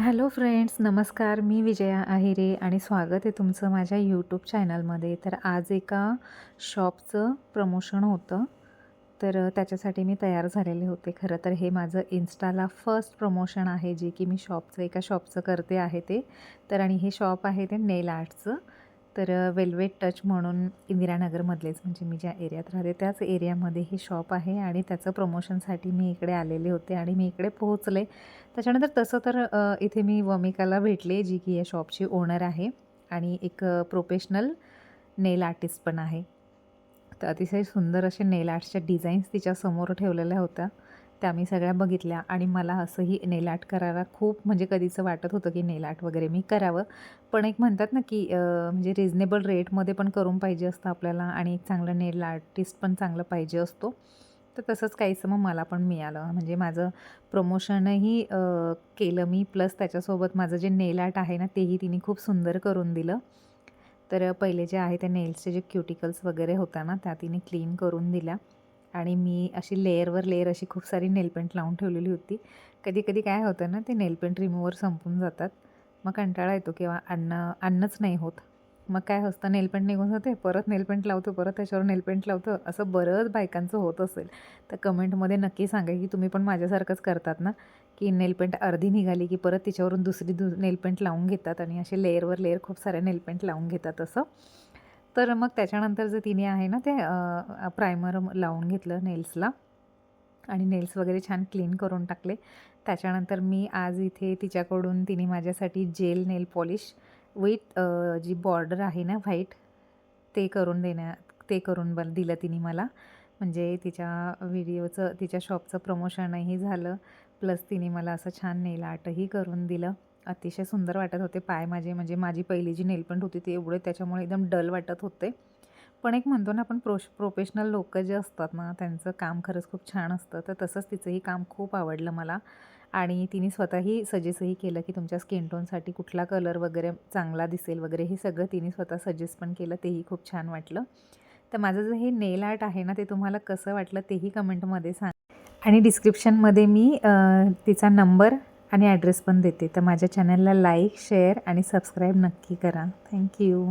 Hello friends, नमस्कार. मी विजया आहिरे आणि स्वागत आहे तुमचं माझ्या यूट्यूब चॅनलमध्ये. तर आज एका शॉपचं प्रमोशन होतं, तर त्याच्यासाठी मी तयार झालेले होते. खरं तर हे माझं इन्स्टाला फर्स्ट प्रमोशन आहे, जे की मी एका शॉपचं करते आहे ते. तर आणि हे शॉप आहे ते नेल आर्टचं. तर वेल्वेट टच म्हणून इंदिरानगरमधलेच, म्हणजे मी ज्या एरियात राहते त्याच एरियामध्ये हे शॉप आहे आणि त्याचं प्रमोशनसाठी मी इकडे आलेले होते आणि मी इकडे पोहोचले. त्याच्यानंतर तसं तर इथे मी वमिकाला भेटले, जी की या शॉपची ओनर आहे आणि एक प्रोफेशनल नेल आर्टिस्ट पण आहे. तर अतिशय सुंदर असे नेल आर्ट्सच्या डिझाईन्स तिच्यासमोर ठेवलेल्या होत्या. त्या मी सगळ्या बघितल्या आणि मला असंही नेल आर्ट करायला खूप म्हणजे कधीचं वाटत होतं, की नेल आर्ट वगैरे मी करावं. पण एक म्हणतात ना, की म्हणजे रिझनेबल रेटमध्ये पण करून पाहिजे असतं आपल्याला आणि एक चांगलं नेल आर्टिस्ट पण चांगलं पाहिजे असतो. तर तसंच काहीसं मग मला पण मिळालं. म्हणजे माझं प्रमोशनही केलं मी, प्लस त्याच्यासोबत माझं जे नेल आर्ट आहे ना, तेही तिने खूप सुंदर करून दिलं. तर पहिले जे आहे ते नेल्सचे जे क्युटिकल्स वगैरे होता ना, त्या तिने क्लीन करून दिल्या आणि मी अशी लेयरवर लेयर अशी खूप सारी नेलपेंट लावून ठेवलेली होती. कधी-कधी काय होतं ना, ते नेलपेंट रिमूव्हर संपून जातात. मग कंटाळा येतो किंवा आणणंच नाही होत. मग काय असतं, नेलपेंट निघून जाते, परत नेलपेंट लावतो, परत त्याच्यावर नेलपेंट लावतो. असं बरंच बायकांचं होत असेल. तर कमेंटमध्ये नक्की सांगा, की तुम्ही पण माझ्यासारखंच करतात ना, की नेलपेंट अर्धी निघाली, की परत तिच्यावरून दुसरी नेलपेंट लावून घेतात आणि असे लेयरवर लेयर खूप साऱ्या नेलपेंट लावून घेतात असं. तर मग त्याच्यानंतर जे तिने आहे ना, ते प्रायमर लावून घेतलं नेल्सला आणि नेल्स वगैरे छान क्लीन करून टाकले. त्याच्यानंतर मी आज इथे तिच्याकडून तिने माझ्यासाठी जेल नेल पॉलिश विथ जी बॉर्डर आहे ना व्हाईट, ते करून दिलं तिने मला. म्हणजे तिच्या शॉपचं प्रमोशनही झालं, प्लस तिने मला असं छान नेल आर्टही करून दिलं. अतिशय सुंदर वाटत होते पाय माझे. म्हणजे माझी पहिली जी नेलपेंट होती ते एवढे त्याच्यामुळे एकदम डल वाटत होते. पण एक म्हणतो ना आपण, प्रोफेशनल लोकं जे असतात ना, त्यांचं काम खरंच खूप छान असतं. तर तसंच तिचंही काम खूप आवडलं मला आणि तिने स्वतःही सजेस्टही केलं, की तुमच्या स्किन टोनसाठी कुठला कलर वगैरे चांगला दिसेल वगैरे, हे सगळं तिने स्वतः सजेस्ट पण केलं. तेही खूप छान वाटलं. तर माझं जे हे नेल आर्ट आहे ना, ते तुम्हाला कसं वाटलं तेही कमेंटमध्ये सांगा आणि डिस्क्रिप्शनमध्ये मी तिचा नंबर आणि ॲड्रेस पण देते. तर माझ्या चॅनलला लाईक, शेअर आणि सबस्क्राईब नक्की करा. थँक्यू.